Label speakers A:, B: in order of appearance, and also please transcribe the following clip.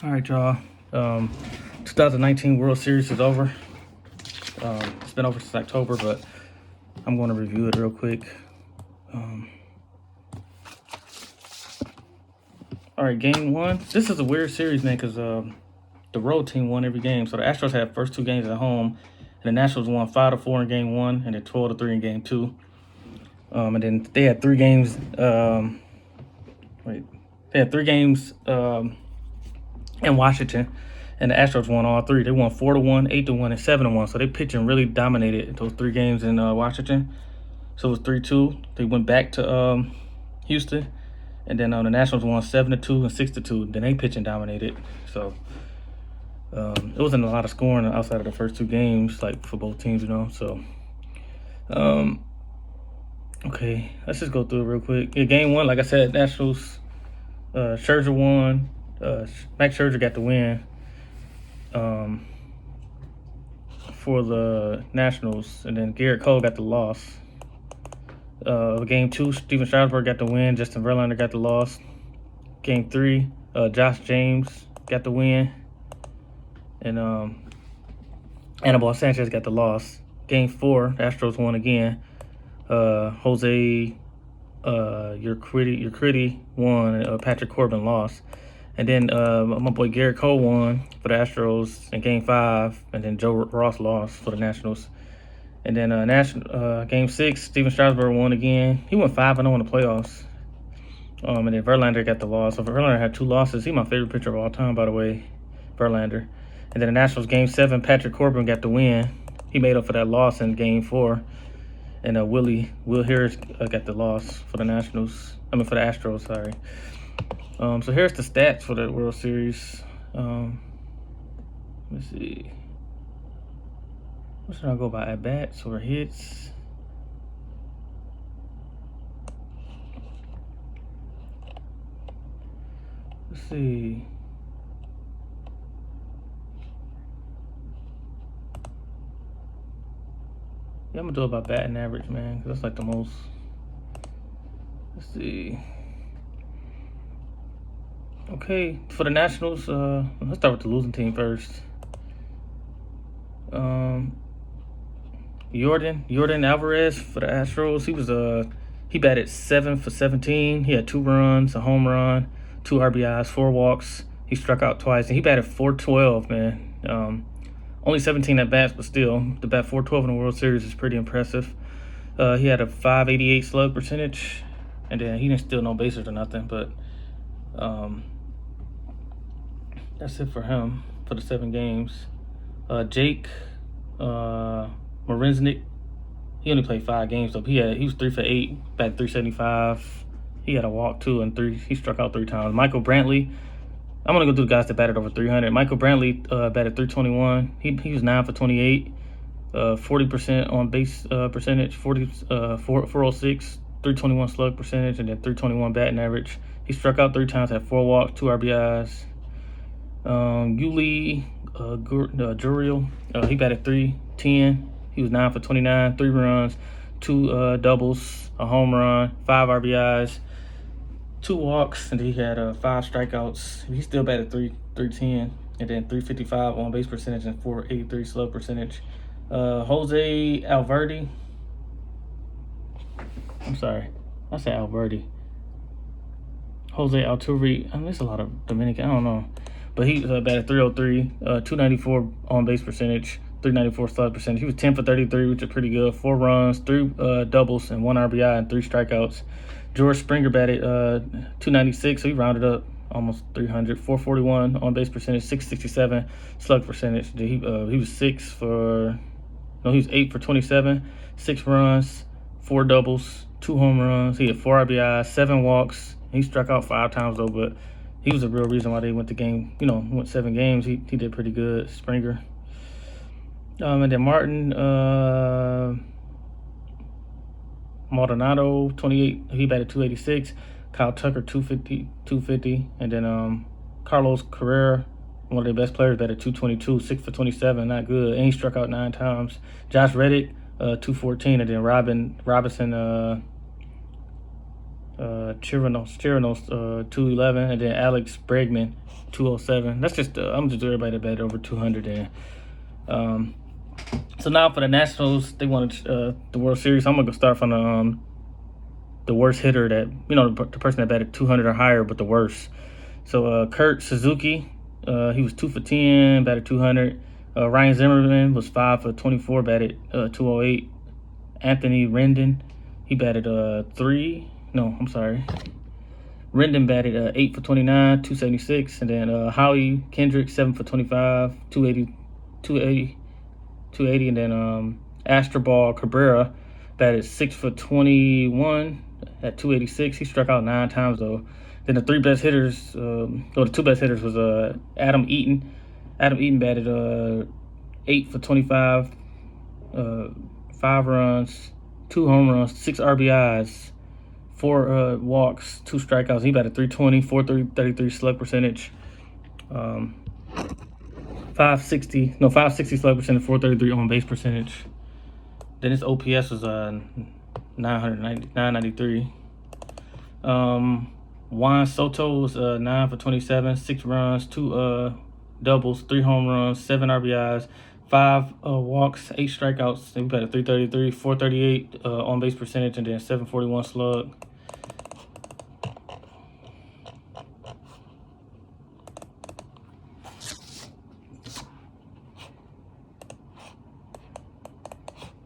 A: All right, y'all. 2019 World Series is over. It's been over since October, but I'm going to review it real quick. All right, game one. This is a weird series, man, because the road team won every game. So the Astros had first two games at home, and the Nationals won 5-4 in game one, and then 12-3 in game two. And then they had three games. They had three games in Washington, and the Astros won all three. They won 4-1, 8-1, and 7-1. So they pitching really dominated those three games in Washington. So it was 3-2. They went back to Houston, and then the Nationals won 7-2 and 6-2. Then they pitching dominated. So it wasn't a lot of scoring outside of the first two games, like for both teams, So okay, let's just go through it real quick. Yeah, game one, like I said, Nationals. Scherzer won. Max Scherzer got the win for the Nationals, and then Garrett Cole got the loss. Game two, Steven Strasburg got the win. Justin Verlander got the loss. Game three, Josh James got the win, and Anibal Sanchez got the loss. Game four, Astros won again. Jose Urquidy won. Patrick Corbin lost. And then my boy Garrett Cole won for the Astros in game five, and then Joe Ross lost for the Nationals. And then game six, Steven Strasburg won again. He went 5-0 in the playoffs. And then Verlander got the loss. So Verlander had two losses. He's my favorite pitcher of all time, by the way, Verlander. And then the Nationals game seven, Patrick Corbin got the win. He made up for that loss in game four. And Will Harris got the loss for the Nationals. For the Astros, sorry. So here's the stats for the World Series. Let's see. What should I go by? At bats or hits? Let's see. Yeah, I'm gonna do it by batting average, man, because that's like the most. Let's see. Okay, for the Nationals, let's start with the losing team first. Jordan Alvarez for the Astros. He batted 7 for 17. He had 2 runs, a home run, 2 RBIs, 4 walks. He struck out twice, and he batted .412, man. Only 17 at bats, but still, to bat .412 in the World Series is pretty impressive. He had a .588 slug percentage, and then he didn't steal no bases or nothing, but that's it for him for the 7 games. Jake Marisnick, he only played 5 games, though. He was 3 for 8, batted .375. He had a walk too, and he struck out 3 times. Michael Brantley, I'm gonna go through the guys that batted over 300. Michael Brantley batted .321. He was 9 for 28, 40% on base percentage, 406, 321 slug percentage, and then 321 batting average. He struck out 3 times, had 4 walks, 2 RBIs. Yuli Gurriel, he batted .310. He was 9 for 29, 3 runs, 2 doubles, a home run, 5 RBIs, 2 walks, and he had 5 strikeouts. He still batted .310, and then .355 on base percentage and .483 slug percentage. Jose Alverdi. I'm sorry, I said Alverdi. Jose Altuve. There's a lot of Dominican. I don't know. But he batted .303, 294 on base percentage, 394 slug percentage. He was 10 for 33, which is pretty good. 4 runs, 3 doubles, and 1 RBI and 3 strikeouts. George Springer batted .296, so he rounded up almost 300. 441 on base percentage, 667 slug percentage. He was 8 for 27, 6 runs, 4 doubles, 2 home runs. He had 4 RBIs, 7 walks. He struck out 5 times though, but he was the real reason why they went to game. Went 7 games. He did pretty good, Springer. And then Martin Maldonado, 28. He batted .286. Kyle Tucker, 250. And then Carlos Carrera, one of their best players, batted .222, 6 for 27. Not good. And he struck out 9 times. Josh Reddick, .214. And then Robinson Chirinos, 211, and then Alex Bregman, 207. That's just I'm just everybody that batted over 200. And so now for the Nationals, they wanted the World Series. I'm gonna start from the worst hitter that the person that batted 200 or higher, but the worst. So Kurt Suzuki, he was 2 for 10, batted 200. Ryan Zimmerman was 5 for 24, batted 208. Anthony Rendon, he batted 3. No, I'm sorry. Rendon batted 8 for 29, 276, and then Howie Kendrick 7 for 25, 280, and then Astrobal Cabrera batted 6 for 21 at 286. He struck out 9 times though. Then the 3 best hitters, the 2 best hitters was Adam Eaton. Adam Eaton batted 8 for 25, 5 runs, 2 home runs, 6 RBIs, 4 walks, 2 strikeouts. He batted 320, 433 slug percentage, 560 slug percentage, 433 on base percentage. Then his OPS was 993. Juan Soto was 9 for 27, 6 runs, 2 doubles, 3 home runs, 7 RBIs, 5 walks, 8 strikeouts. He batted 333, 438 on base percentage, and then 741 slug.